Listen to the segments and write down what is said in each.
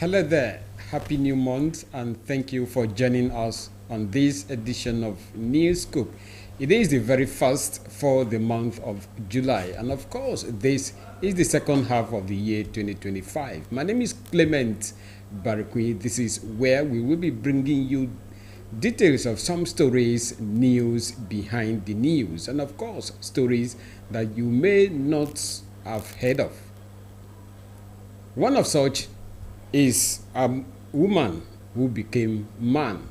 Hello there, happy new month, and thank you for joining us on this edition of Newscope. It is the very first for the month of July, and of course, this is the second half of the year 2025. My name is Clement Barikwi. This is where we will be bringing you details of some stories, news behind the news, and of course, stories that you may not have heard of. One of such is a woman who became man.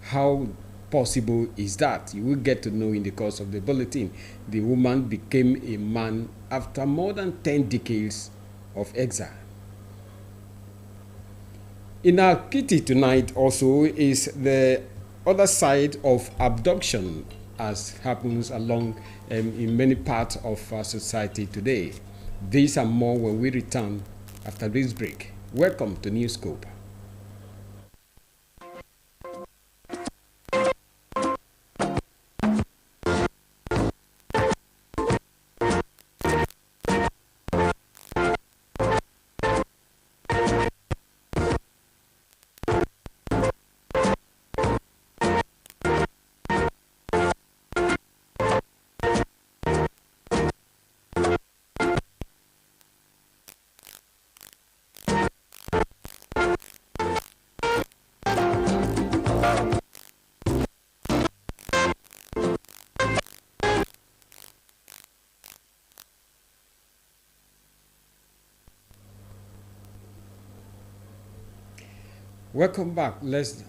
How possible is that? You will get to know in the course of the bulletin. The woman became a man after more than 10 decades of exile. In our kitty tonight also is the other side of abduction as happens along in many parts of our society today. These and more when we return after this break. Welcome to Newscope. Welcome back. Let's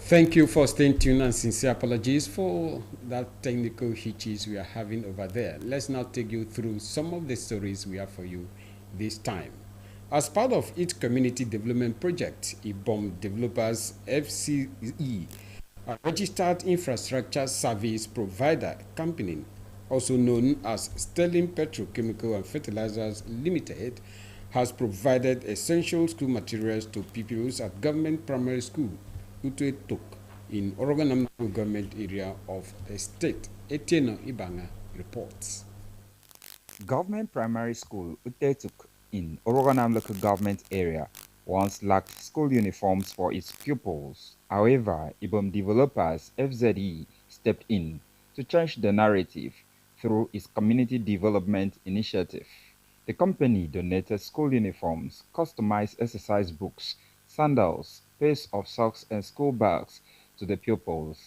thank you for staying tuned and sincere apologies for that technical hitches we are having over there. Let's now take you through some of the stories we have for you this time. As part of its community development project, IBOM Developers FCE, a registered infrastructure service provider company, also known as Sterling Petrochemical and Fertilizers Limited, has provided essential school materials to pupils at Government Primary School Utetok in Oroganam government area of the state. Etienne Ibanga reports. Government Primary School Utetuk in Oroganam local government area once lacked school uniforms for its pupils. However, IBOM Developers FZE stepped in to change the narrative through its community development initiative. The company donated school uniforms, customized exercise books, sandals, pairs of socks and school bags to the pupils.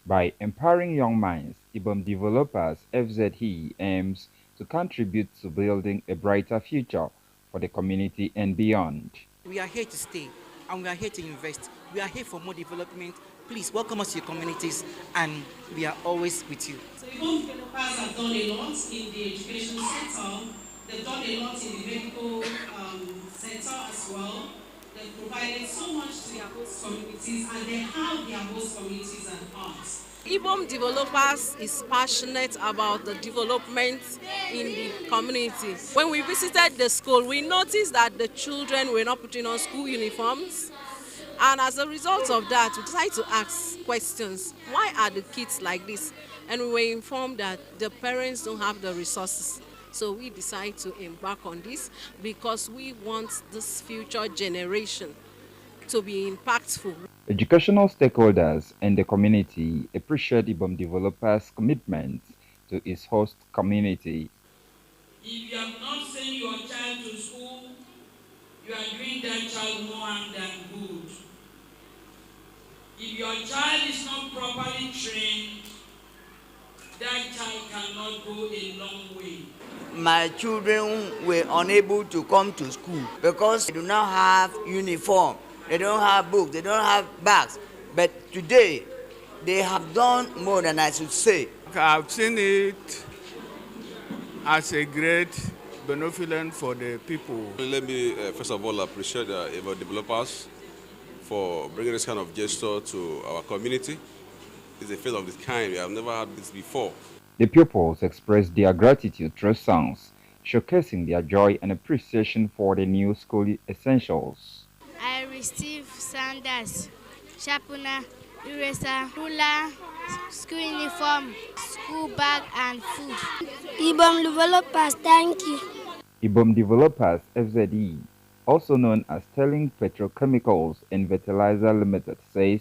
By empowering young minds, IBOM Developers FZE aims to contribute to building a brighter future for the community and beyond. We are here to stay and we are here to invest. We are here for more development. Please welcome us to your communities and we are always with you. So both developers have done a lot in the education sector. They've done a lot in the medical sector as well. They've provided so much to their host communities and they have their host communities at heart. IBOM Developers is passionate about the development in the community. When we visited the school, we noticed that the children were not putting on school uniforms. And as a result of that, we decided to ask questions. Why are the kids like this? And we were informed that the parents don't have the resources. So we decided to embark on this because we want this future generation to be impactful. Educational stakeholders and the community appreciate IBOM Developers' commitment to its host community. If you have not sent your child to school, you are doing that child more harm than good. If your child is not properly trained, that child cannot cannot go a long way. My children were unable to come to school because they do not have uniform, they don't have books, they don't have bags. But today, they have done more than I should say. I've seen it as a great benevolent for the people. Let me first of all appreciate our developers for bringing this kind of gesture to our community. It's a feat of this kind. We have never had this before. The pupils expressed their gratitude through songs, showcasing their joy and appreciation for the new school essentials. I received sandals, sharpener, eraser, ruler, school uniform, school bag, and food. IBOM developers, thank you. IBOM Developers FZE, also known as Sterling Petrochemicals and Fertilizer Limited, says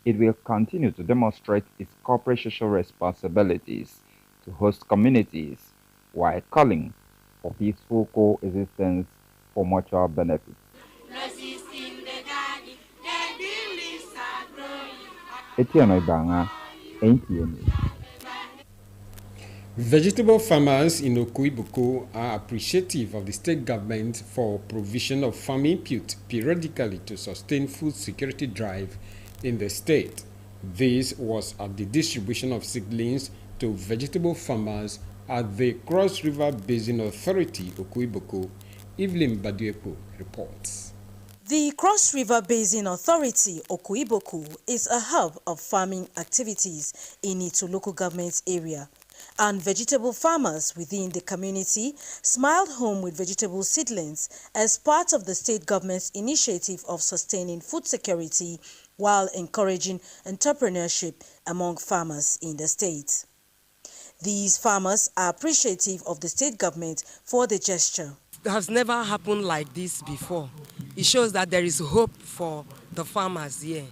it will continue to demonstrate its corporate social responsibilities to host communities while calling for peaceful coexistence for mutual benefit. Etienne Ibanga, NTN. Vegetable farmers in Okuibuku are appreciative of the state government for provision of farm input periodically to sustain food security drive in the state. This was at the distribution of seedlings to vegetable farmers at the Cross River Basin Authority, Okuibuku. Evelyn Baduepo reports. The Cross River Basin Authority, Okuibuku, is a hub of farming activities in its local government area. And vegetable farmers within the community smiled home with vegetable seedlings as part of the state government's initiative of sustaining food security while encouraging entrepreneurship among farmers in the state. These farmers are appreciative of the state government for the gesture. It has never happened like this before. It shows that there is hope for the farmers here.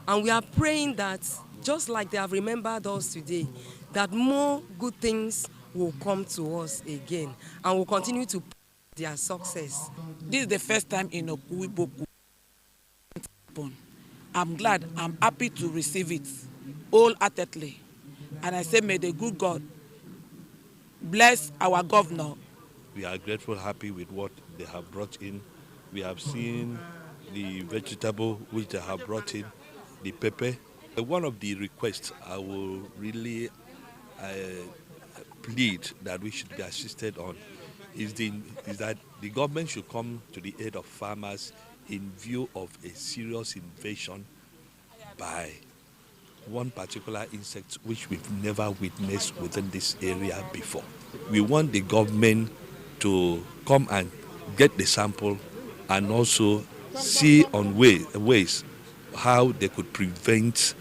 And we are praying that, just like they have remembered us today, that more good things will come to us again and will continue to their success. This is the first time in Okuibuku. I'm glad, I'm happy to receive it wholeheartedly. And I say, may the good God bless our governor. We are grateful, happy with what they have brought in. We have seen the vegetable which they have brought in, the pepper. One of the requests I will really plead that we should be assisted on is that the government should come to the aid of farmers in view of a serious invasion by one particular insect which we've never witnessed within this area before. We want the government to come and get the sample and also see on ways how they could prevent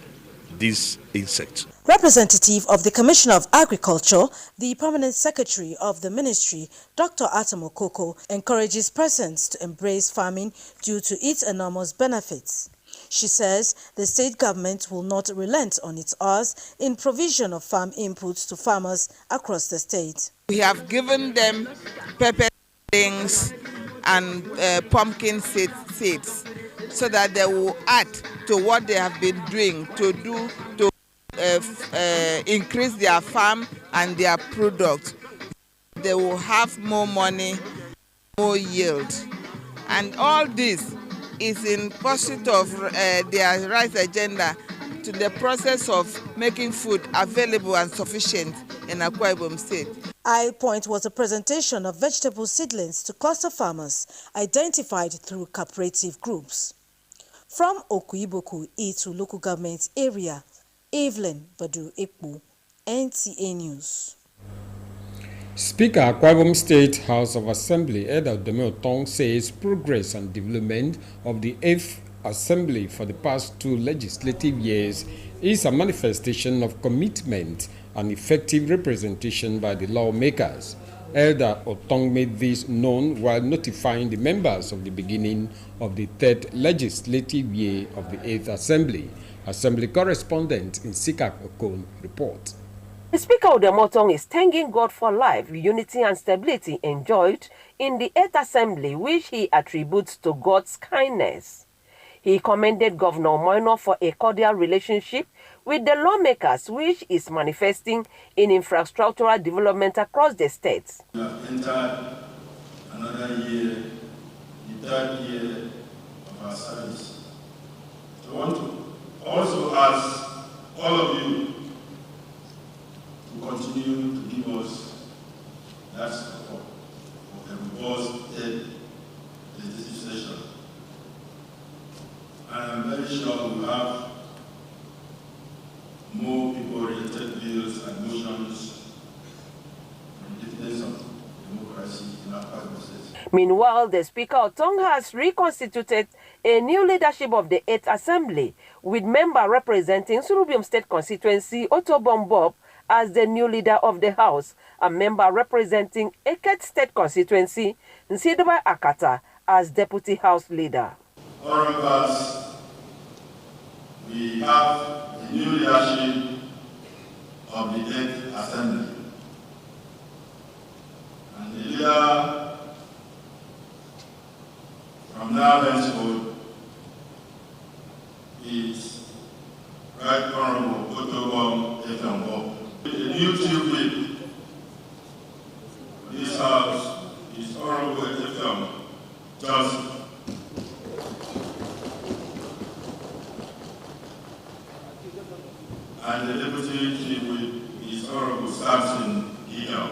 this insect. Representative of the Commissioner of Agriculture, the Permanent Secretary of the Ministry, Dr. Atamo Koko, encourages persons to embrace farming due to its enormous benefits. She says the state government will not relent on its oars in provision of farm inputs to farmers across the state. We have given them pepper seedlings and pumpkin seeds so that they will add to what they have been doing to increase their farm and their product. They will have more money, more yield. And all this is in pursuit of their right agenda to the process of making food available and sufficient in Akwa Ibom State. High Point was a presentation of vegetable seedlings to cluster farmers identified through cooperative groups. From Okuibuku, Itu local government area, Evelyn Badu Ekpo, NTA News. Speaker, Akwa Ibom State House of Assembly, Eda Dome Otong, says progress and development of the 8th Assembly for the past 2 legislative years is a manifestation of commitment and effective representation by the lawmakers. Elder Otong made this known while notifying the members of the beginning of the 3rd legislative year of the 8th Assembly. Assembly correspondent in Sikak Okon reports. The Speaker of the Motong is thanking God for life, unity and stability enjoyed in the 8th Assembly, which he attributes to God's kindness. He commended Governor Moino for a cordial relationship with the lawmakers, which is manifesting in infrastructural development across the states. We have entered another year, the third year of our service. So I want to also ask all of you to continue to give us that support for the robust third legislative session. And I'm very sure we have more people-oriented bills and motions in defense of democracy in our part of the state. Meanwhile, the Speaker Otong has reconstituted a new leadership of the 8th Assembly, with member representing Surubium State Constituency Otobong Bob as the new leader of the House, and member representing Eket State Constituency Nsidaba Akata as Deputy House Leader. Honorables, we have the new leadership of the 8th Assembly. And the leader from now henceforth is Right Honorable Otobong Efembo. The new chief whip for this House is Honorable Efem Johnson. And the deputy chief whip is Honorable Samson Iyao.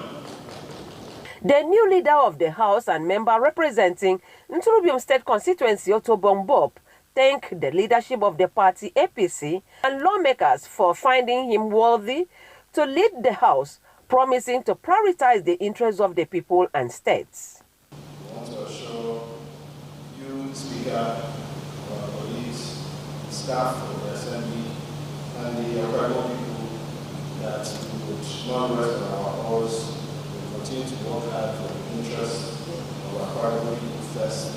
The new leader of the House and member representing Nturubium State Constituency Otobong Bob thanked the leadership of the party APC and lawmakers for finding him worthy to lead the House, promising to prioritize the interests of the people and states. I want to assure you, Speaker, our colleagues, staff of the Assembly, and the Akwago people that we would not rest on our oars. We continue to work hard for the interests of our Akwago people first,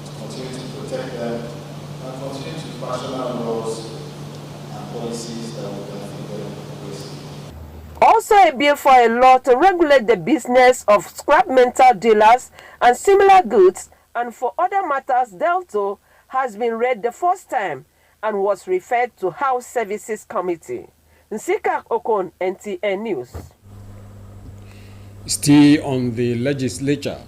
to continue to protect them, and continue to fashion our laws and policies that will benefit them. Also, a bill for a law to regulate the business of scrap metal dealers and similar goods and for other matters dealt with has been read the first time and was referred to House Services Committee. Nsika Okon, NTN News. Still on the legislature,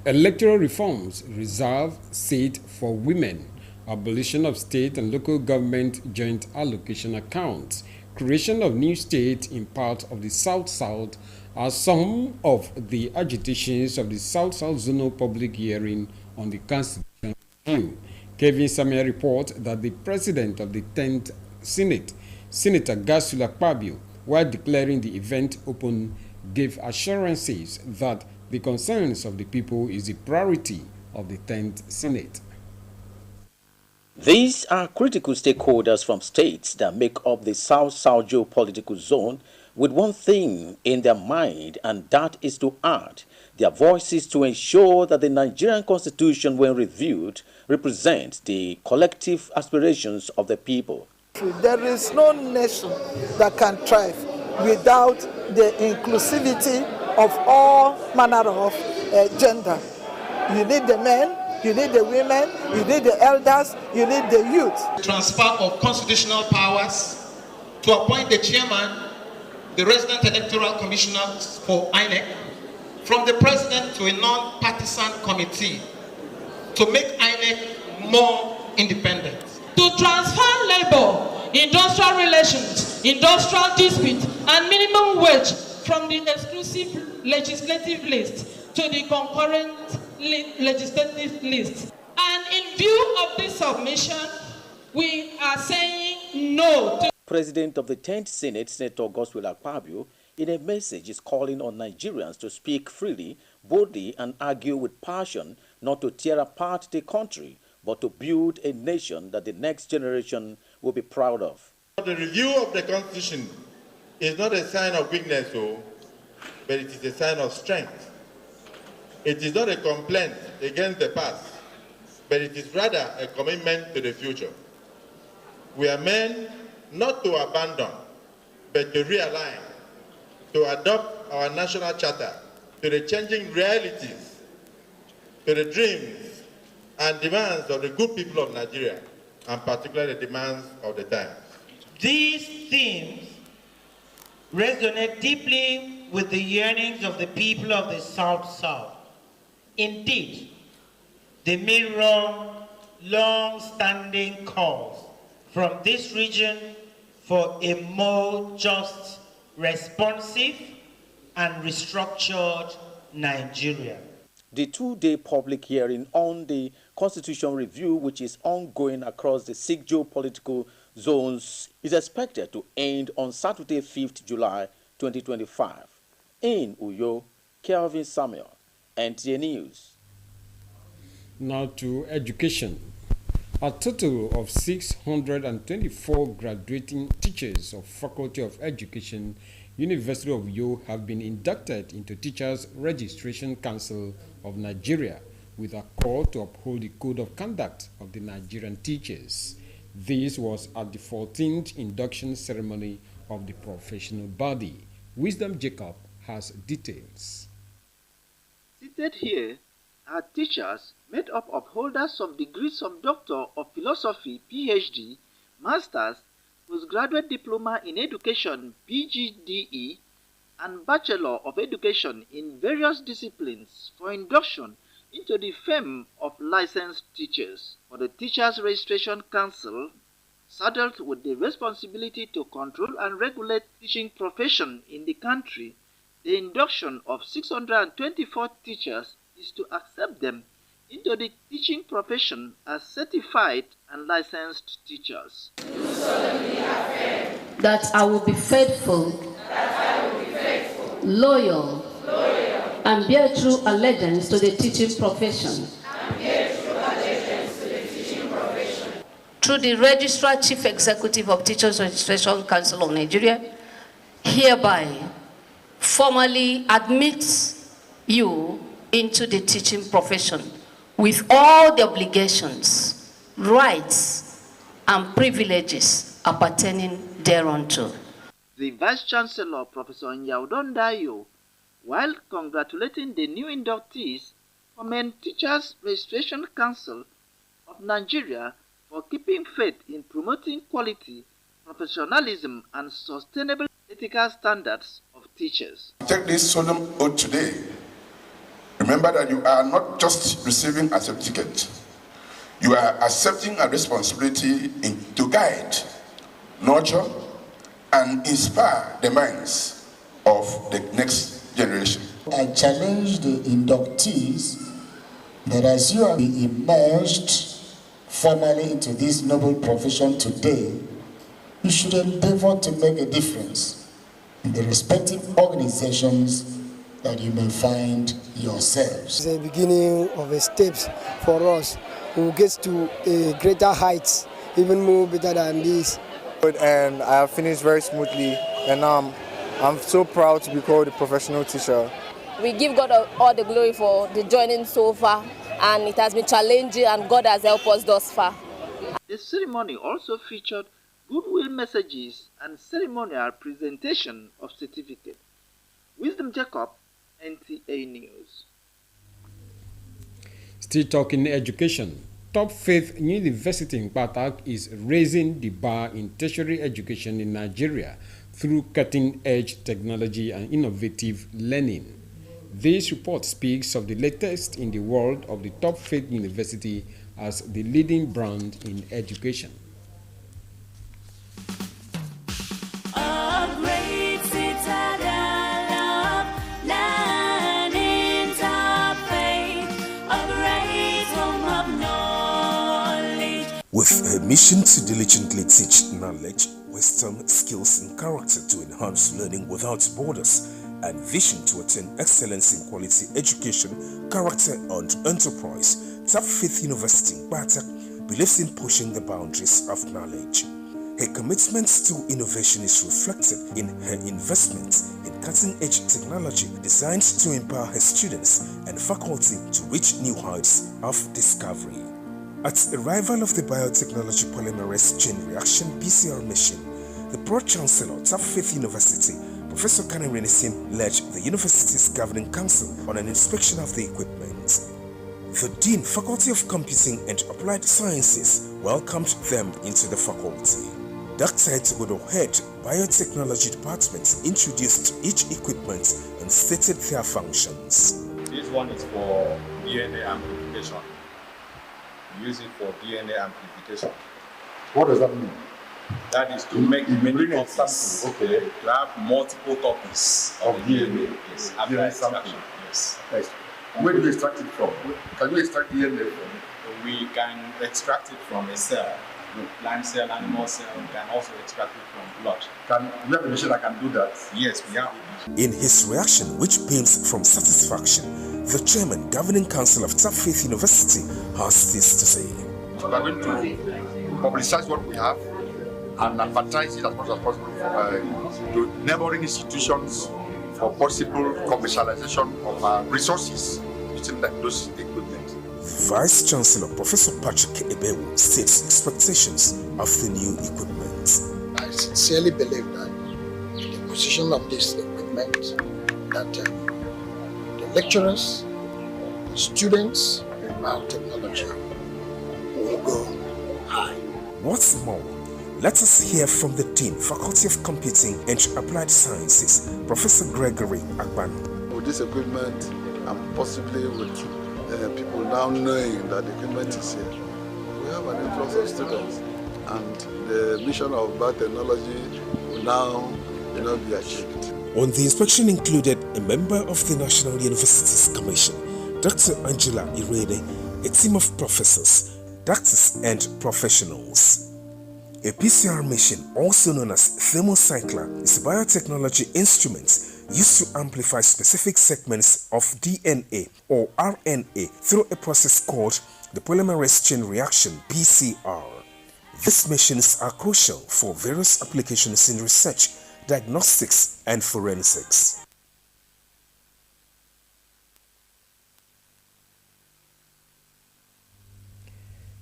electoral reforms reserve seat for women, abolition of state and local government joint allocation accounts, creation of new state in part of the South-South are some of the agitations of the South-South Zonal Public Hearing on the Constitution Review. Kevin Samia report that the President of the 10th Senate, Senator Gasula Akpabio, while declaring the event open, gave assurances that the concerns of the people is the priority of the 10th Senate. These are critical stakeholders from states that make up the South-South geopolitical zone with one thing in their mind, and that is to add their voices to ensure that the Nigerian Constitution, when reviewed, represents the collective aspirations of the people. There is no nation that can thrive without the inclusivity of all manner of gender. You need the men, you need the women, you need the elders, you need the youth. Transfer of constitutional powers to appoint the chairman, the resident electoral commissioner for INEC, from the president to a non-partisan committee to make INEC more independent. To transfer labor, industrial relations, industrial dispute, and minimum wage from the exclusive legislative list to the concurrent legislative list. And in view of this submission, we are saying no to. President of the 10th Senate, Senator Godswill Akpabio, in a message is calling on Nigerians to speak freely, boldly, and argue with passion, not to tear apart the country, but to build a nation that the next generation will be proud of. The review of the Constitution is not a sign of weakness, but it is a sign of strength. It is not a complaint against the past, but it is rather a commitment to the future. We are meant not to abandon, but to realign, to adopt our national charter to the changing realities, to the dreams and demands of the good people of Nigeria, and particularly the demands of the times. These themes resonate deeply with the yearnings of the people of the South-South. Indeed, they mirror long-standing calls from this region for a more just, responsive, and restructured Nigeria. The two-day public hearing on the Constitution Review, which is ongoing across the 6 geopolitical zones, is expected to end on Saturday, 5th July 2025. In Uyo, Kelvin Samuel, NTA News. Now to education. A total of 624 graduating teachers of Faculty of Education, University of Uyo, have been inducted into Teachers Registration Council of Nigeria with a call to uphold the Code of Conduct of the Nigerian teachers. This was at the 14th induction ceremony of the professional body. Wisdom Jacob has details. Seated here are teachers made up of holders of degrees of Doctor of Philosophy, PhD, Masters, Postgraduate Diploma in Education, PGDE, and Bachelor of Education in various disciplines for induction into the firm of licensed teachers. For the Teachers Registration Council, saddled with the responsibility to control and regulate teaching profession in the country, the induction of 624 teachers is to accept them into the teaching profession as certified and licensed teachers. That I will be faithful, loyal, and bear true allegiance to the teaching profession. Through the Registrar Chief Executive of Teachers Registration Council of Nigeria, hereby formally admits you into the teaching profession with all the obligations, rights, and privileges appertaining thereunto. The Vice Chancellor, Professor Nyaudon Dayo, while congratulating the new inductees, commend Teachers Registration Council of Nigeria for keeping faith in promoting quality, professionalism, and sustainable ethical standards of teachers. Take this solemn oath today. Remember that you are not just receiving a certificate. You are accepting a responsibility to guide, nurture, and inspire the minds of the next generation. I challenge the inductees that as you are immersed formally into this noble profession today, you should endeavor to make a difference in the respective organizations that you may find yourselves. It's the beginning of a steps for us. We will get to a greater heights, even more better than this. And I have finished very smoothly, and I'm so proud to be called a professional teacher. We give God all the glory for the joining so far, and it has been challenging, and God has helped us thus far. The ceremony also featured goodwill messages and ceremonial presentation of certificates. Wisdom Jacob, NTA News. Still talking education. Top Faith University in Patak is raising the bar in tertiary education in Nigeria through cutting-edge technology and innovative learning. This report speaks of the latest in the world of the Top Faith University as the leading brand in education. With a mission to diligently teach knowledge, wisdom, skills, and character to enhance learning without borders, and vision to attain excellence in quality education, character, and enterprise, Top Faith University in Patak believes in pushing the boundaries of knowledge. Her commitment to innovation is reflected in her investment in cutting-edge technology designed to empower her students and faculty to reach new heights of discovery. At the arrival of the Biotechnology Polymerase Chain Reaction PCR machine, the Pro-Chancellor, Top Faith University, Professor Kani Renisin, led the university's governing council on an inspection of the equipment. The Dean, Faculty of Computing and Applied Sciences, welcomed them into the faculty. Dr. Etigodo head Biotechnology Department introduced each equipment and stated their functions. This one is for DNA amplification. We use it for DNA amplification. What does that mean? That is to make many copies. Okay. To have multiple copies of DNA. Yes. After extraction. Yes. Nice. Where do you extract it from? Can you extract DNA from? We can extract it from a cell. Plant cell, animal cell. We can also extract it from blood. Can we have a machine that can do that? Yes, we have. In his reaction, which beams from satisfaction, the chairman, governing council of Tap Faith University, has this to say. So we are going to publicize what we have and advertise it as much as possible to neighboring institutions for possible commercialization of resources using those equipment. Vice Chancellor Professor Patrick Ebewu states expectations of the new equipment. I sincerely believe that in the position of this equipment, that the lecturers, the students in biotechnology will go high. What's more, let us hear from the Dean, Faculty of Computing and Applied Sciences, Professor Gregory Agban. With this equipment, and possibly with people now knowing that the equipment is here, we have an influx of students, and the mission of biotechnology will now be achieved. On the inspection included a member of the National Universities Commission, Dr. Angela Irene, a team of professors, doctors and professionals. A PCR machine, also known as thermocycler, is a biotechnology instrument used to amplify specific segments of DNA or RNA through a process called the polymerase chain reaction (PCR). These machines are crucial for various applications in research, diagnostics, and forensics.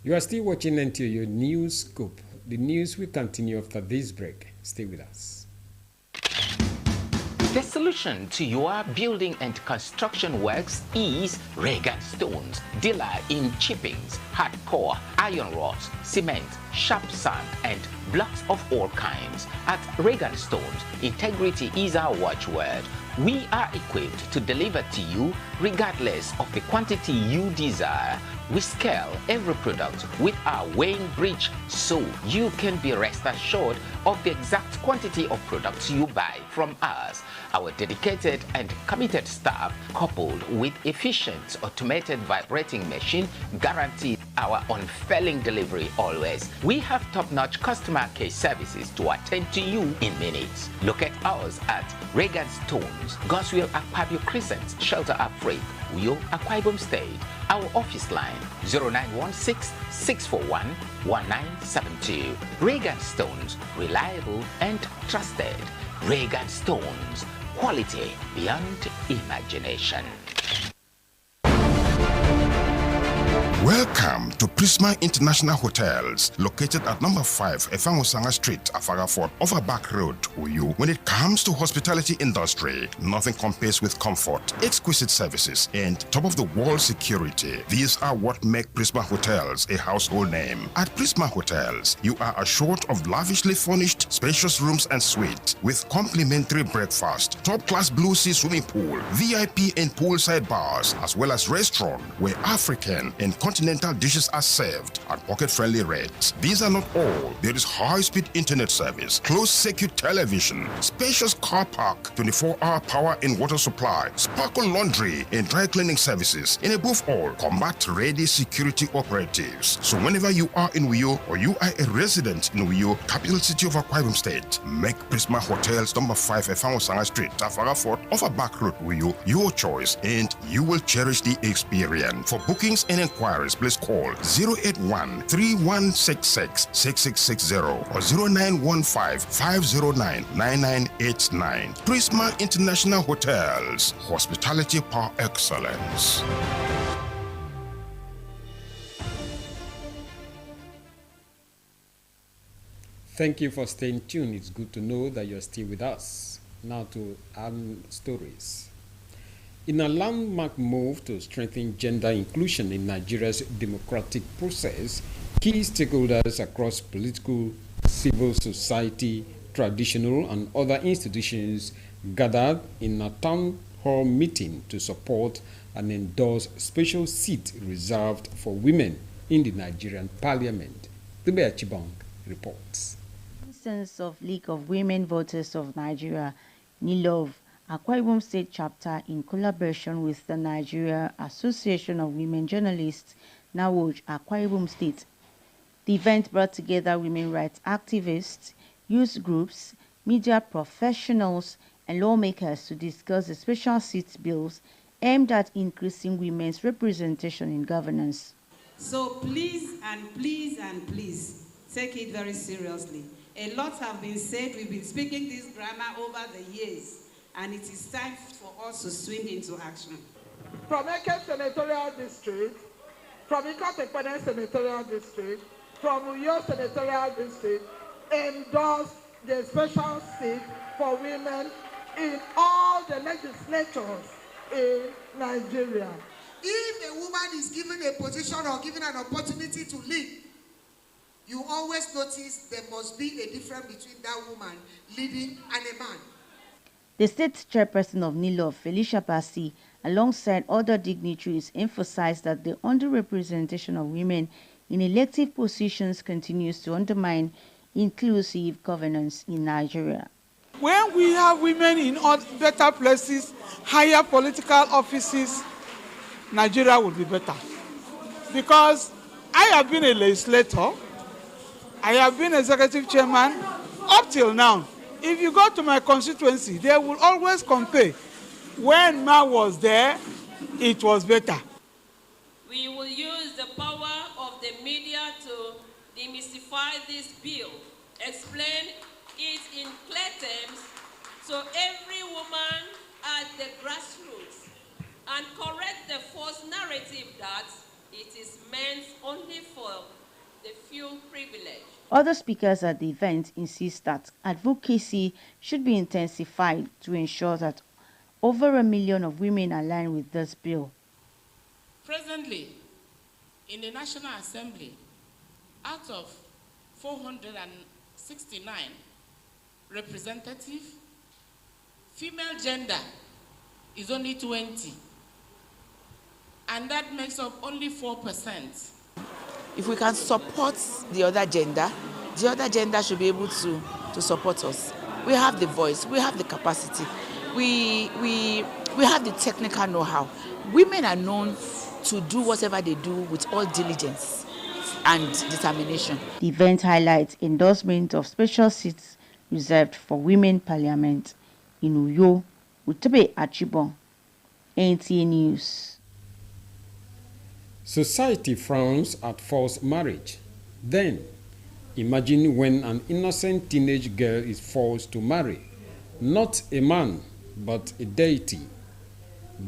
You are still watching into your Newscope. The news will continue after this break. Stay with us. The solution to your building and construction works is Regan Stones, dealer in chippings, hardcore, iron rods, cement, sharp sand, and blocks of all kinds. At Regan Stones, integrity is our watchword. We are equipped to deliver to you regardless of the quantity you desire. We scale every product with our weighing bridge so you can be rest assured of the exact quantity of products you buy from us. Our dedicated and committed staff, coupled with efficient automated vibrating machine, guarantee our unfailing delivery always. We have top-notch customer care services to attend to you in minutes. Locate us at Regan Stones, Goswell Akpabio Crescent, Shelter Afraid, Uyo, Akwa Ibom State. Our office line 0916-641-1972. Regan Stones, reliable and trusted. Regan Stones, quality beyond imagination. Welcome to Prisma International Hotels, located at number 5 Efangosanga Street, Afagafort, Over Back Road, Uyu. When it comes to hospitality industry, nothing compares with comfort, exquisite services, and top-of-the-world security. These are what make Prisma Hotels a household name. At Prisma Hotels, you are assured of lavishly furnished, spacious rooms and suites with complimentary breakfast, top-class Blue Sea swimming pool, VIP and poolside bars, as well as restaurant where African and continental dishes are served at pocket-friendly rates. These are not all. There is high-speed internet service, closed-circuit television, spacious car park, 24-hour power and water supply, sparkle laundry and dry cleaning services, and above all, combat-ready security operatives. So whenever you are in Uyo or you are a resident in Uyo, capital city of Akwa Ibom State, make Prisma Hotels number 5 Efangosanga Street, Afagafort, Over Back Road, Uyo, your choice, and you will cherish the experience. For bookings and inquiries, please call 081-3166-6660 or 0915-509-9989. Prisma International Hotels, hospitality par excellence. Thank you for staying tuned. It's good to know that you're still with us. Now to stories. In a landmark move to strengthen gender inclusion in Nigeria's democratic process, key stakeholders across political civil society, traditional and other institutions gathered in a town hall meeting to support and endorse special seat reserved for women in the Nigerian parliament. Tube Achibong reports. Instance of League of Women Voters of Nigeria, NILOV, Akwa Ibom State Chapter, in collaboration with the Nigeria Association of Women Journalists, NAWOJ, Akwa Ibom State. The event brought together women rights activists, youth groups, media professionals, and lawmakers to discuss the special seats bills aimed at increasing women's representation in governance. So please and please and please take it very seriously. A lot have been said. We've been speaking this grammar over the years, and it is time for us to swing into action. From Eke Senatorial District, from Ikotekpene Senatorial District, from Uyo Senatorial District, endorse the special seat for women in all the legislatures in Nigeria. If a woman is given a position or given an opportunity to lead, you always notice there must be a difference between that woman leading and a man. The state chairperson of NILOV, Felicia Bassi, alongside other dignitaries, emphasized that the underrepresentation of women in elective positions continues to undermine inclusive governance in Nigeria. When we have women in better places, higher political offices, Nigeria will be better. Because I have been a legislator, I have been executive chairman up till now. If you go to my constituency, they will always compare. When Ma was there, it was better. We will use the power of the media to demystify this bill, explain it in clear terms so every woman at the grassroots, and correct the false narrative that it is meant only for the few privileged. Other speakers at the event insist that advocacy should be intensified to ensure that over 1 million of women align with this bill. Presently, in the National Assembly, out of 469 representatives, female gender is only 20, and that makes up only 4%. If we can support the other gender should be able to support us. We have the voice, we have the capacity, we have the technical know-how. Women are known to do whatever they do with all diligence and determination. The event highlights endorsement of special seats reserved for women parliament in Uyo. Tube Achibong, NTA News. Society frowns at forced marriage. Then, imagine when an innocent teenage girl is forced to marry, not a man, but a deity.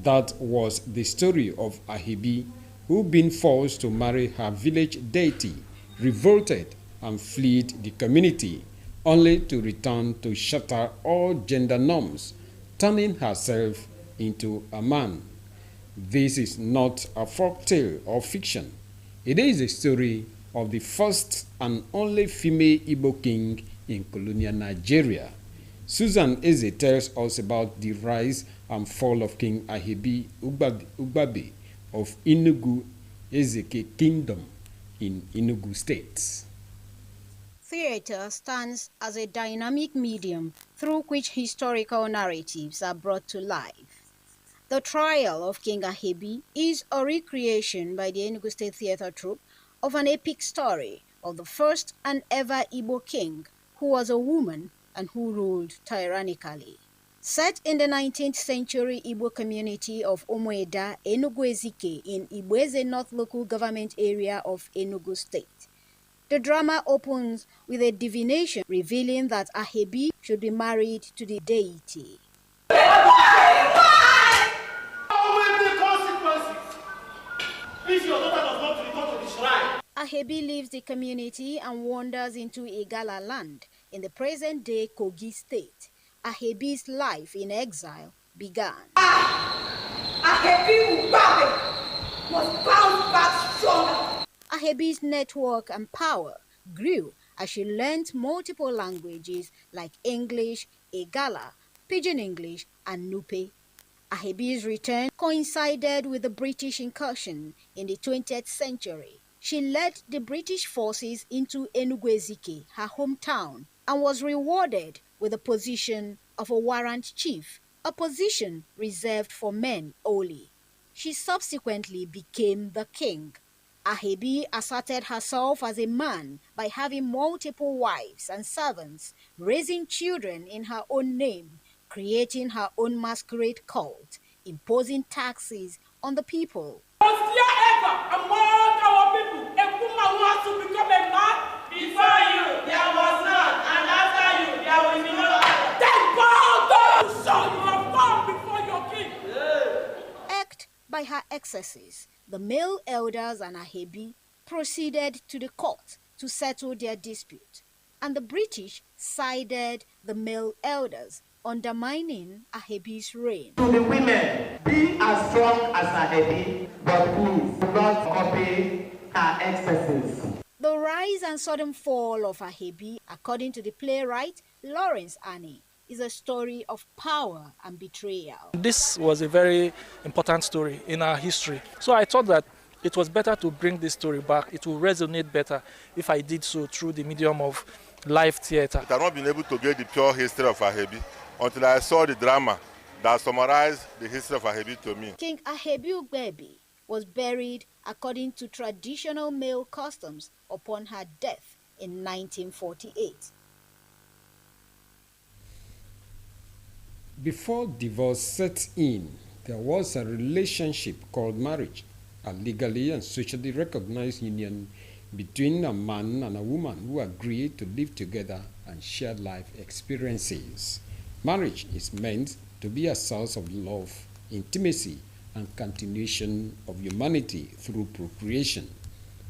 That was the story of Ahibi, who, being forced to marry her village deity, revolted and fled the community, only to return to shatter all gender norms, turning herself into a man. This is not a folktale or fiction. It is a story of the first and only female Igbo king in colonial Nigeria. Susan Eze tells us about the rise and fall of King Ahibi Ugbabe of Enugu Ezeke Kingdom in Enugu State. Theatre stands as a dynamic medium through which historical narratives are brought to life. The trial of King Ahibi is a recreation by the Enugu State Theatre Troupe of an epic story of the first and ever Igbo king who was a woman and who ruled tyrannically. Set in the 19th century Igbo community of Omoeda, Enugu Ezike in Igboeze North Local Government Area of Enugu State. The drama opens with a divination revealing that Ahibi should be married to the deity. Ahibi leaves the community and wanders into Igala land in the present-day Kogi State. Ahibi's life in exile began. Ahibi was bound back stronger. Ahibi's network and power grew as she learnt multiple languages like English, Igala, Pidgin English, and Nupe. Ahebi's return coincided with the British incursion in the 20th century. She led the British forces into Enugu-Ezike, her hometown, and was rewarded with the position of a warrant chief, a position reserved for men only. She subsequently became the king. Ahebi asserted herself as a man by having multiple wives and servants, raising children in her own name, creating her own masquerade cult, imposing taxes on the people. Was there ever among our people a woman who has to become a man? Before you, there was none, and after you, there will be no other. Then bow down, so you have come before your king. Irked by her excesses, the male elders and Ahebi proceeded to the court to settle their dispute, and the British sided the male elders, undermining Ahebi's reign. To the women, be as strong as Ahebi, but please do not copy her excesses. The rise and sudden fall of Ahebi, according to the playwright Lawrence Annie, is a story of power and betrayal. This was a very important story in our history. So I thought that it was better to bring this story back. It will resonate better if I did so through the medium of live theater. I have not been able to get the pure history of Ahebi until I saw the drama that summarized the history of Ahebi to me. King Ahebi Ugbebi was buried according to traditional male customs upon her death in 1948. Before divorce set in, there was a relationship called marriage, a legally and socially recognized union between a man and a woman who agreed to live together and share life experiences. Marriage is meant to be a source of love, intimacy, and continuation of humanity through procreation.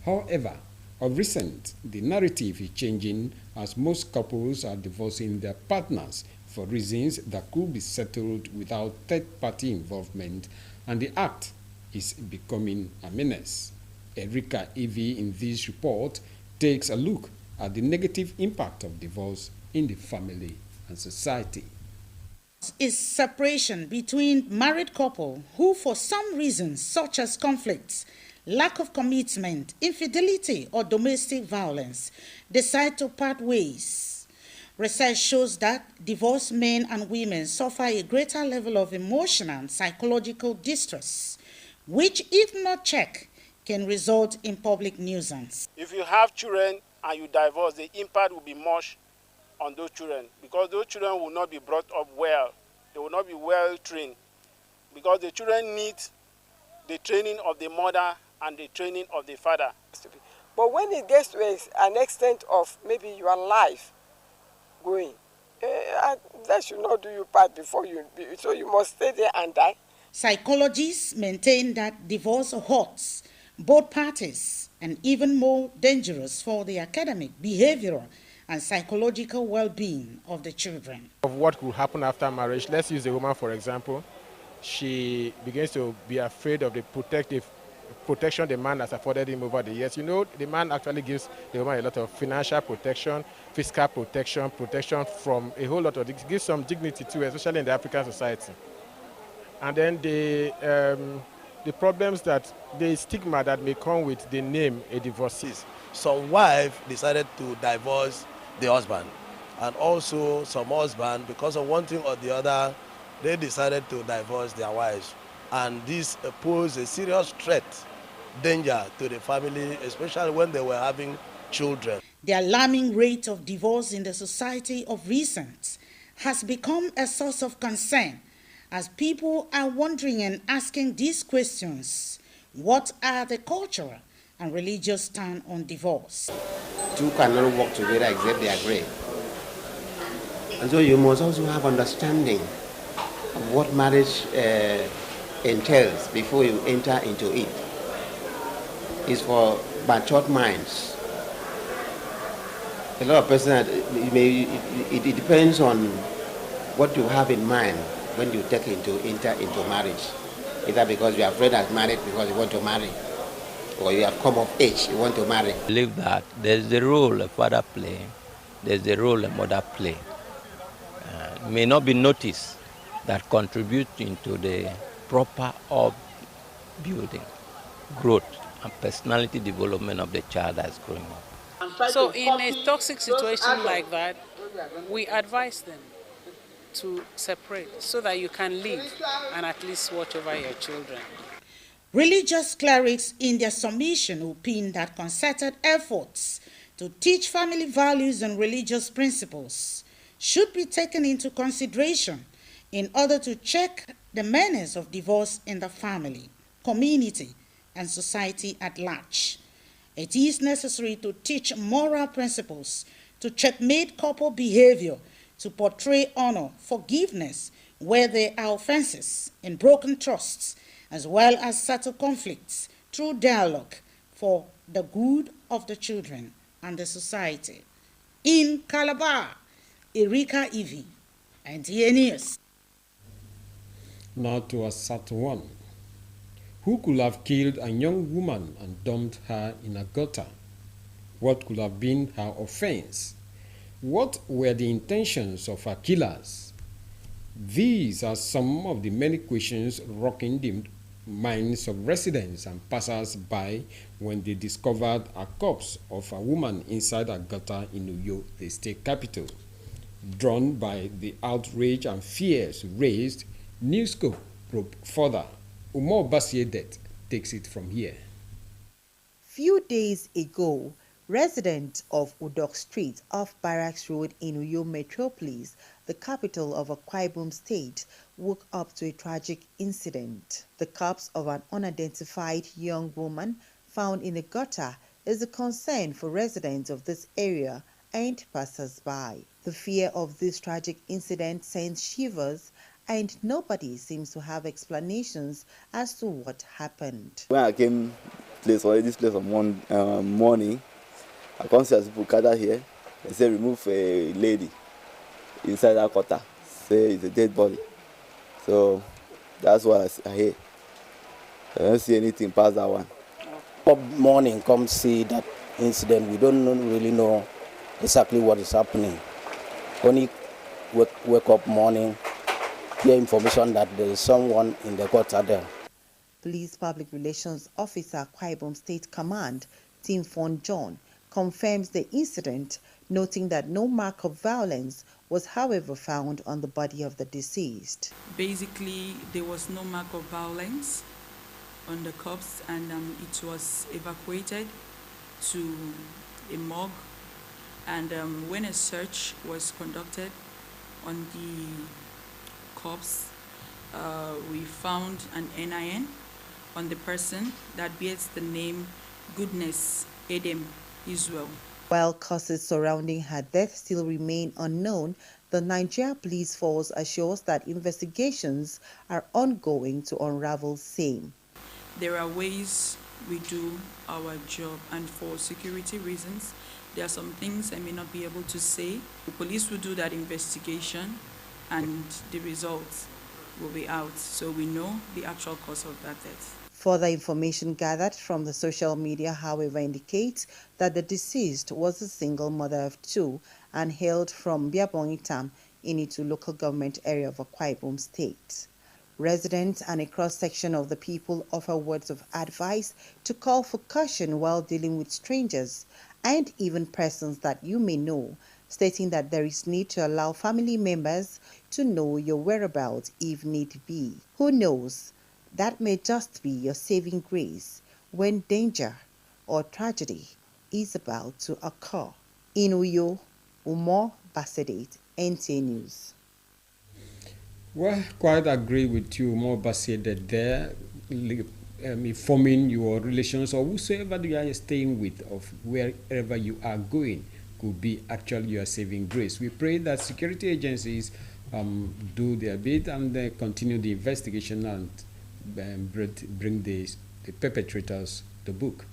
However, of recent, the narrative is changing as most couples are divorcing their partners for reasons that could be settled without third-party involvement, and the act is becoming a menace. Erika Evie in this report takes a look at the negative impact of divorce in the family and society. Is separation between married couple who, for some reasons such as conflicts, lack of commitment, infidelity, or domestic violence, decide to part ways. Research shows that divorced men and women suffer a greater level of emotional and psychological distress, which, if not checked, can result in public nuisance. If you have children and you divorce, the impact will be much on those children, because those children will not be brought up well. They will not be well trained, because the children need the training of the mother and the training of the father. But when it gets to an extent of maybe your life going, that should not do you part before you, so you must stay there and die. Psychologists maintain that divorce hurts both parties and even more dangerous for the academic, behavioral, and psychological well-being of the children. Of what could happen after marriage, let's use a woman for example. She begins to be afraid of the protection the man has afforded him over the years. You know, the man actually gives the woman a lot of financial protection, fiscal protection, protection from a whole lot of things. It gives some dignity too, especially in the African society. And then the problems that, the stigma that may come with the name a divorcee. Some wife decided to divorce the husband, and also some husband, because of one thing or the other, they decided to divorce their wives. And this posed a serious threat, danger to the family, especially when they were having children. The alarming rate of divorce in the society of recent has become a source of concern as people are wondering and asking these questions. What are the cultural and religious stand on divorce? Two cannot work together except they agree. And so you must also have understanding of what marriage entails before you enter into it. It's for matured minds. A lot of persons, it depends on what you have in mind when you enter into marriage. Either because you are afraid of marriage because you want to marry, or you have come of age, you want to marry. I believe that there's the role a father play, there's the role a mother play. It may not be noticed that contributing to the proper upbuilding, growth, and personality development of the child that's growing up. So in a toxic situation like that, we advise them to separate so that you can live and at least watch over your children. Religious clerics in their submission opine that concerted efforts to teach family values and religious principles should be taken into consideration in order to check the menace of divorce in the family, community, and society at large. It is necessary to teach moral principles, to checkmate couple behavior, to portray honor, forgiveness where there are offenses and broken trusts, as well as settle conflicts through dialogue for the good of the children and the society. In Calabar, Erika Ivy, NTA News. Now to a sad one. Who could have killed a young woman and dumped her in a gutter? What could have been her offense? What were the intentions of her killers? These are some of the many questions rocking the minds of residents and passers-by when they discovered a corpse of a woman inside a gutter in Uyo, the state capital. Drawn by the outrage and fears raised, Newscope probed further. Umar Basiedet takes it from here. Few days ago, residents of Udok Street off Barracks Road in Uyo Metropolis, the capital of Akwa Ibom State, woke up to a tragic incident. The corpse of an unidentified young woman found in a gutter is a concern for residents of this area and passers-by. The fear of this tragic incident sends shivers, and nobody seems to have explanations as to what happened. When I came this place on morning, I come see as people gather here. They say remove a lady inside that gutter. Say it's a dead body. So that's what I hear. I don't see anything past that one. Up morning, come see that incident. We don't really know exactly what is happening. Only wake up morning, hear information that there is someone in the gutter there. Police Public Relations Officer, Akwa Ibom State Command, Tim Fon John, confirms the incident, noting that no mark of violence was, however, found on the body of the deceased. Basically, there was no mark of violence on the corpse, and it was evacuated to a morgue. And when a search was conducted on the corpse, we found an NIN on the person that bears the name Goodness Edem Israel. While causes surrounding her death still remain unknown, the Nigeria Police Force assures that investigations are ongoing to unravel same. There are ways we do our job, and for security reasons, there are some things I may not be able to say. The police will do that investigation, and the results will be out, so we know the actual cause of that death. Further information gathered from the social media, however, indicates that the deceased was a single mother of two and hailed from Biabongitam in Itu local government area of Akwa Ibom State. Residents and a cross-section of the people offer words of advice to call for caution while dealing with strangers and even persons that you may know, stating that there is need to allow family members to know your whereabouts if need be. Who knows? That may just be your saving grace when danger or tragedy is about to occur. In Uyo, Umar Basedet, NTA News. Well, quite agree with you, Umar Basedet there, informing your relations or whosoever you are staying with of wherever you are going could be actually your saving grace. We pray that security agencies do their bit and continue the investigation and bring the perpetrators to book.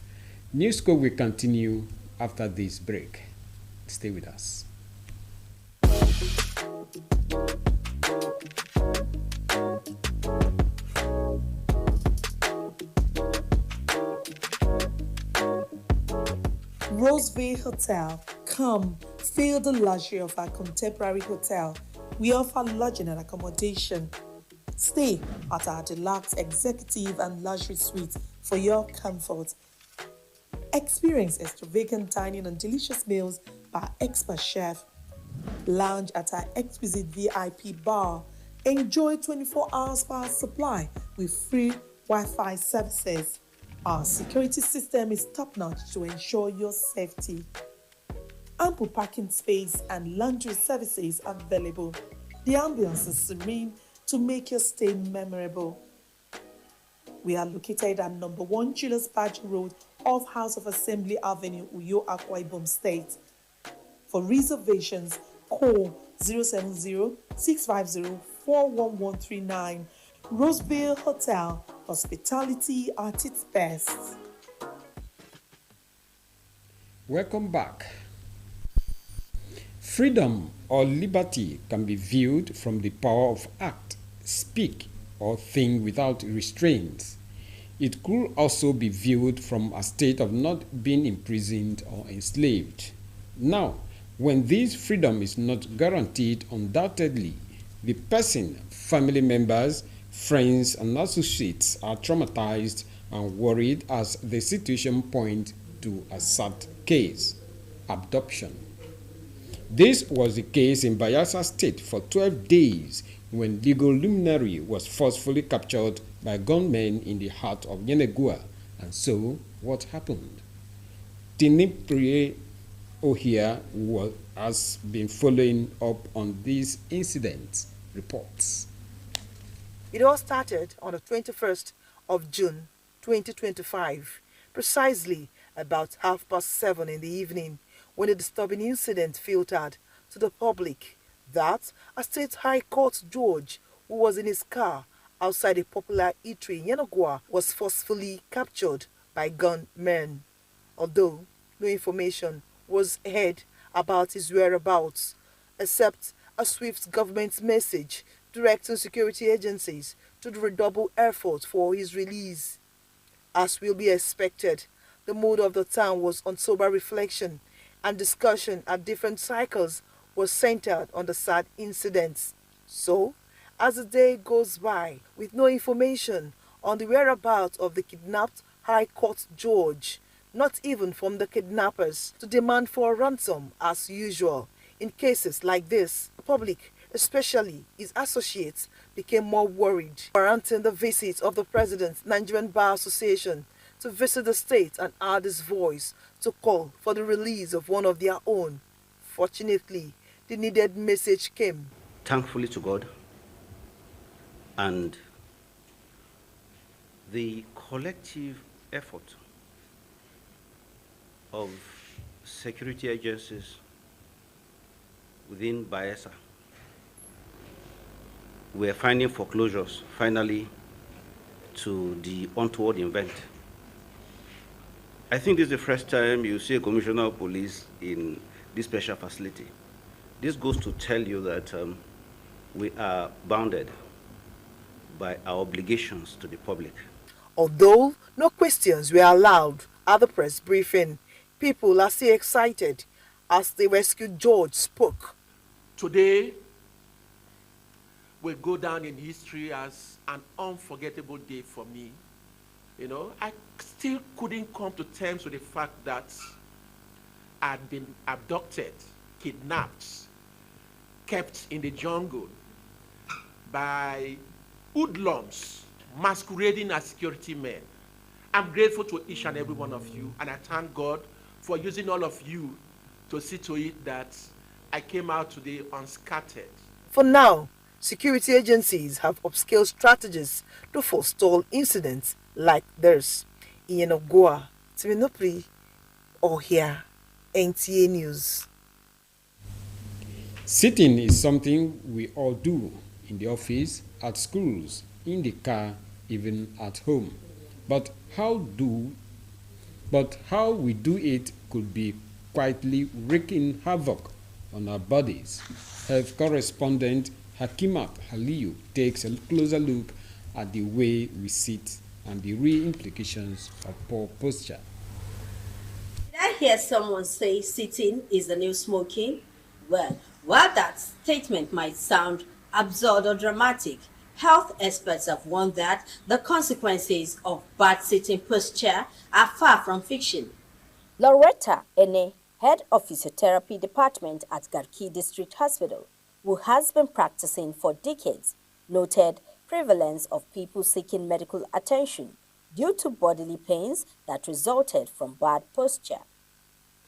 Newscope will continue after this break. Stay with us. Roseville Hotel. Come, feel the luxury of our contemporary hotel. We offer lodging and accommodation. Stay at our deluxe executive and luxury suite for your comfort. Experience extravagant dining and delicious meals by expert chef. Lounge at our exquisite VIP bar. Enjoy 24 hours power supply with free Wi-Fi services. Our security system is top-notch to ensure your safety. Ample parking space and laundry services available. The ambience is serene to make your stay memorable. We are located at number 1 Julius Badge Road off House of Assembly Avenue, Uyo, Akwa Ibom State. For reservations, call 070-650-41139. Roseville Hotel, hospitality at its best. Welcome back. Freedom or liberty can be viewed from the power of act, speak, or think without restraints. It could also be viewed from a state of not being imprisoned or enslaved. Now, when this freedom is not guaranteed, undoubtedly, the person, family members, friends, and associates are traumatized and worried as the situation points to a sad case: abduction. This was the case in Bayelsa State for 12 days when legal luminary was forcefully captured by gunmen in the heart of Yenegua. And so, what happened? Tinipri Ohia has been following up on these incidents, reports. It all started on the 21st of June 2025, precisely about 7:30 in the evening, when a disturbing incident filtered to the public that a state high court judge who was in his car outside a popular eatery in Yenagua was forcefully captured by gunmen. Although no information was heard about his whereabouts, except a swift government message directing security agencies to redouble effort for his release. As will be expected, the mood of the town was on sober reflection, and discussion at different cycles was centered on the sad incidents. So, as the day goes by with no information on the whereabouts of the kidnapped High Court judge, not even from the kidnappers, to demand for a ransom as usual. In cases like this, the public, especially his associates, became more worried, warranting the visit of the President's Nigerian Bar Association to visit the state and add his voice to call for the release of one of their own. Fortunately, the needed message came. Thankfully to God and the collective effort of security agencies within Bayelsa, we are finding foreclosures finally to the untoward event. I think this is the first time you see a commissioner of police in this special facility. This goes to tell you that we are bounded by our obligations to the public. Although no questions were allowed at the press briefing, people are still excited as the rescued George spoke. Today will go down in history as an unforgettable day for me. You know, I still couldn't come to terms with the fact that I'd been abducted, kidnapped, kept in the jungle by hoodlums masquerading as security men. I'm grateful to each and every one of you, and I thank God for using all of you to see to it that I came out today unscattered. For now, security agencies have upscaled strategies to forestall incidents like this. In Yenagua, Timinopri, Ohia, NTA News. Sitting is something we all do in the office, at schools, in the car, even at home. But how we do it could be quietly wreaking havoc on our bodies. Health correspondent Hakimat Haliyu takes a closer look at the way we sit and the real implications of poor posture. Did I hear someone say sitting is the new smoking? Well, while that statement might sound absurd or dramatic, health experts have warned that the consequences of bad sitting posture are far from fiction. Loretta Ene, head of physiotherapy department at Garki District Hospital, who has been practicing for decades, noted prevalence of people seeking medical attention due to bodily pains that resulted from bad posture.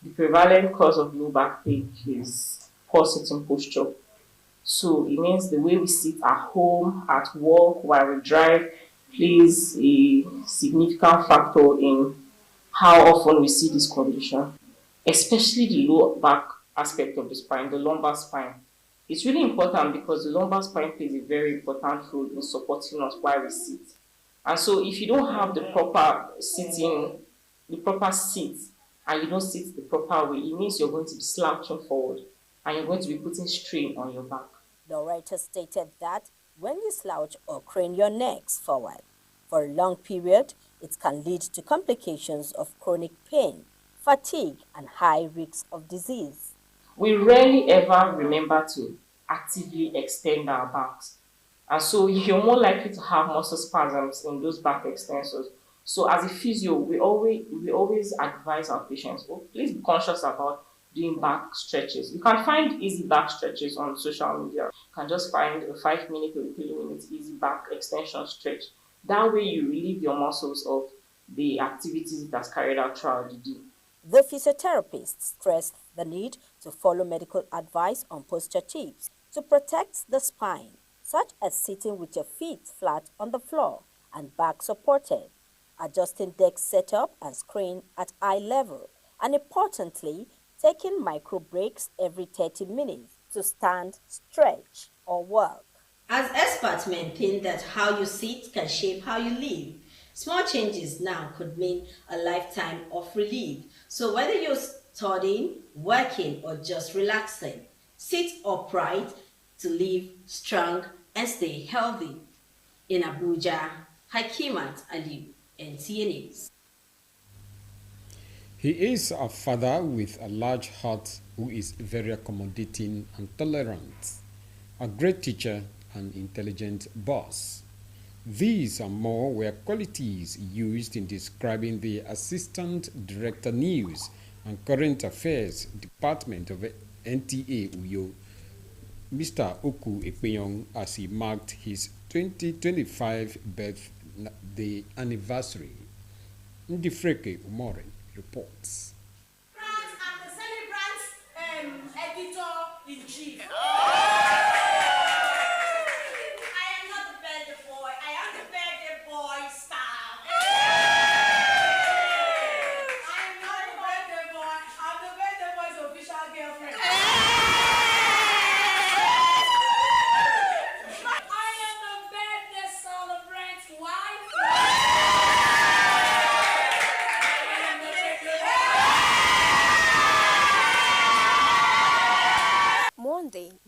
The prevalent cause of low back pain is poor sitting posture. So it means the way we sit at home, at work, while we drive plays a significant factor in how often we see this condition, especially the low back aspect of the spine, the lumbar spine. It's really important because the lumbar spine plays a very important role in supporting us while we sit. And so if you don't have the proper sitting, the proper seat, and you don't sit the proper way, it means you're going to be slouching forward and you're going to be putting strain on your back. The writer stated that when you slouch or crane your necks forward for a long period, it can lead to complications of chronic pain, fatigue, and high risk of disease. We rarely ever remember to actively extend our backs. And so you're more likely to have muscle spasms in those back extensors. So as a physio, we always advise our patients, please be conscious about doing back stretches. You can find easy back stretches on social media. You can just find a 5-minute or 3-minute easy back extension stretch. That way you relieve your muscles of the activities that's carried out throughout the day. The physiotherapist stressed the need to follow medical advice on posture tips to protect the spine, such as sitting with your feet flat on the floor and back supported, adjusting deck setup and screen at eye level, and importantly, taking micro breaks every 30 minutes to stand, stretch, or work. As experts maintain that how you sit can shape how you live, small changes now could mean a lifetime of relief. So whether you're studying, working, or just relaxing, sit upright to live strong and stay healthy. In Abuja, Hakimat Ali, NTA News. He is a father with a large heart who is very accommodating and tolerant, a great teacher and intelligent boss. These and more were qualities used in describing the Assistant Director News and Current Affairs Department of NTA Uyo, Mr. Oku Ekpenyong, as he marked his 2025 birthday anniversary. Ndifreke Umore reports. I'm the celebrant editor-in-chief.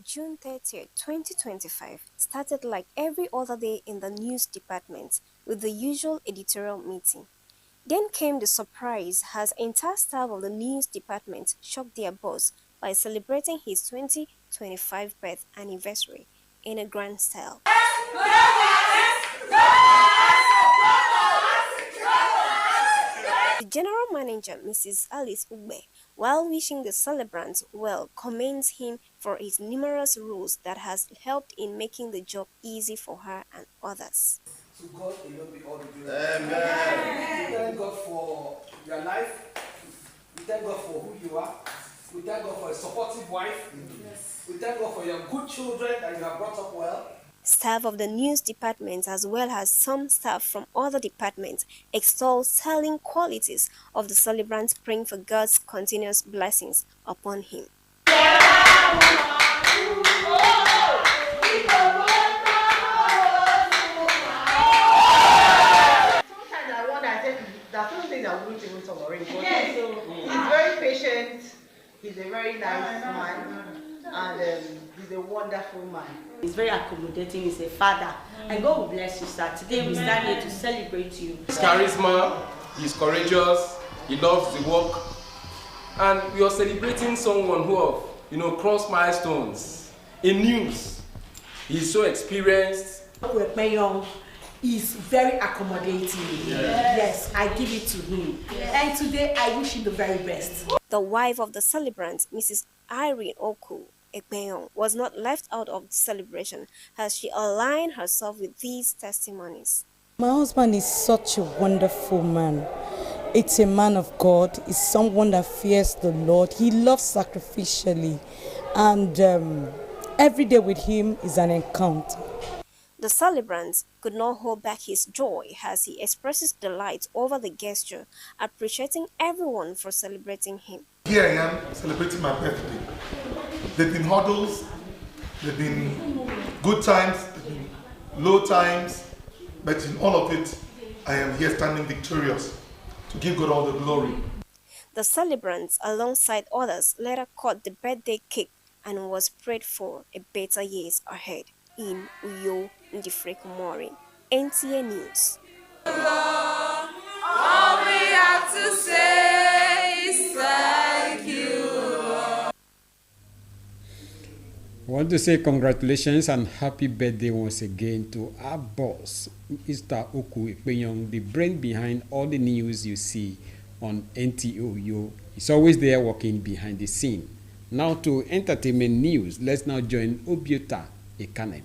June 30th, 2025 started like every other day in the news department with the usual editorial meeting. Then came the surprise as entire staff of the news department shocked their boss by celebrating his 2025 birth anniversary in a grand style. The general manager, Mrs. Alice Ugbe, while wishing the celebrant well, commends him for his numerous roles that has helped in making the job easy for her and others. To God alone be all the glory. Amen. We thank God for your life. We thank God for who you are. We thank God for a supportive wife. Yes. We thank God for your good children that you have brought up well. Staff of the news department as well as some staff from other departments extol selling qualities of the celebrant, praying for God's continuous blessings upon him. He's very patient, he's a very nice man, and he's a wonderful man. He's very accommodating, he's a father, and God will bless you, sir. Today we stand here to celebrate you. His charisma, he's courageous, he loves the work, And we are celebrating someone who have, crossed milestones in news. He's so experienced. Young is very accommodating. Yes, I give it to him. And today I wish him the very best. The wife of the celebrant, Mrs. Irene Oku Ekpenyong, was not left out of the celebration as she aligned herself with these testimonies. My husband is such a wonderful man. It's a man of God. It's someone that fears the Lord. He loves sacrificially. And every day with him is an encounter. The celebrant could not hold back his joy as he expresses delight over the gesture, appreciating everyone for celebrating him. Here I am celebrating my birthday. There have been hurdles, there have been good times, there have been low times, but in all of it, I am here standing victorious to give God all the glory. The celebrants, alongside others, later cut the birthday cake and was prayed for a better years ahead. In Uyo, Ndifrekumori, NTA News. All we have to say is thank you. I want to say congratulations and happy birthday once again to our boss, Mr. Oku Ekpenyong, the brain behind all the news you see on NTOU. He's always there working behind the scene. Now to entertainment news. Let's now join Obiota Ekanem.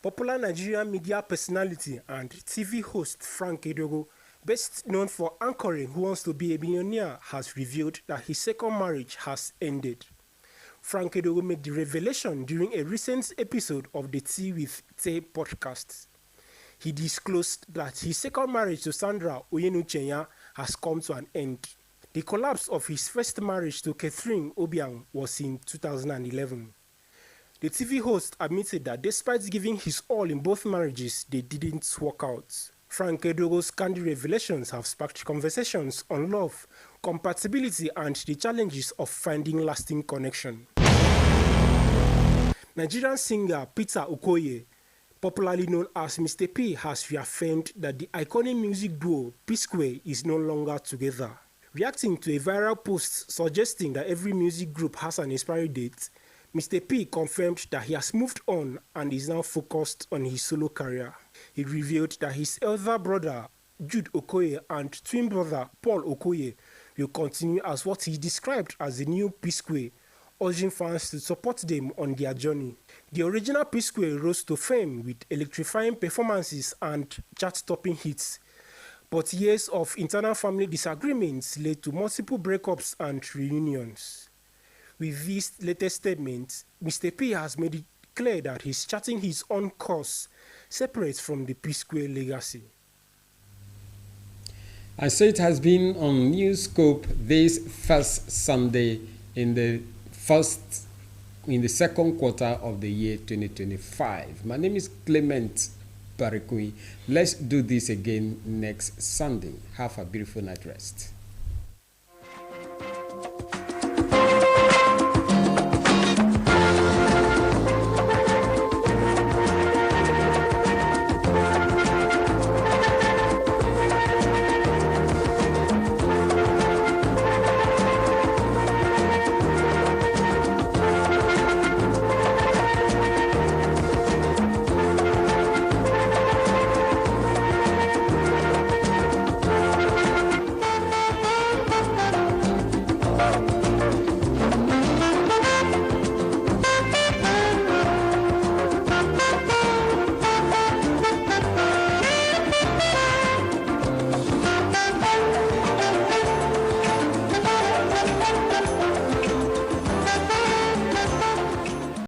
Popular Nigerian media personality and TV host Frank Edogo, best known for anchoring Who Wants to Be a Millionaire, has revealed that his second marriage has ended. Frank Edogo made the revelation during a recent episode of the Tea with Tay podcast. He disclosed that his second marriage to Sandra Oyenuchenya has come to an end. The collapse of his first marriage to Catherine Obiang was in 2011. The TV host admitted that despite giving his all in both marriages, they didn't work out. Frank Edogo's candid revelations have sparked conversations on love, compatibility, and the challenges of finding lasting connection. Nigerian singer Peter Okoye, popularly known as Mr. P, has reaffirmed that the iconic music duo P-Square is no longer together. Reacting to a viral post suggesting that every music group has an expiry date, Mr. P confirmed that he has moved on and is now focused on his solo career. He revealed that his elder brother, Jude Okoye, and twin brother, Paul Okoye, will continue as what he described as the new P-Square, urging fans to support them on their journey. The original P-Square rose to fame with electrifying performances and chart-topping hits, but years of internal family disagreements led to multiple breakups and reunions. With this latest statement, Mr. P has made it clear that he's charting his own course, separate from the P-Square legacy. I say it has been on Newscope this first Sunday in the second quarter of the year 2025. My name is Clement Barikui. Let's do this again next Sunday. Have a beautiful night rest.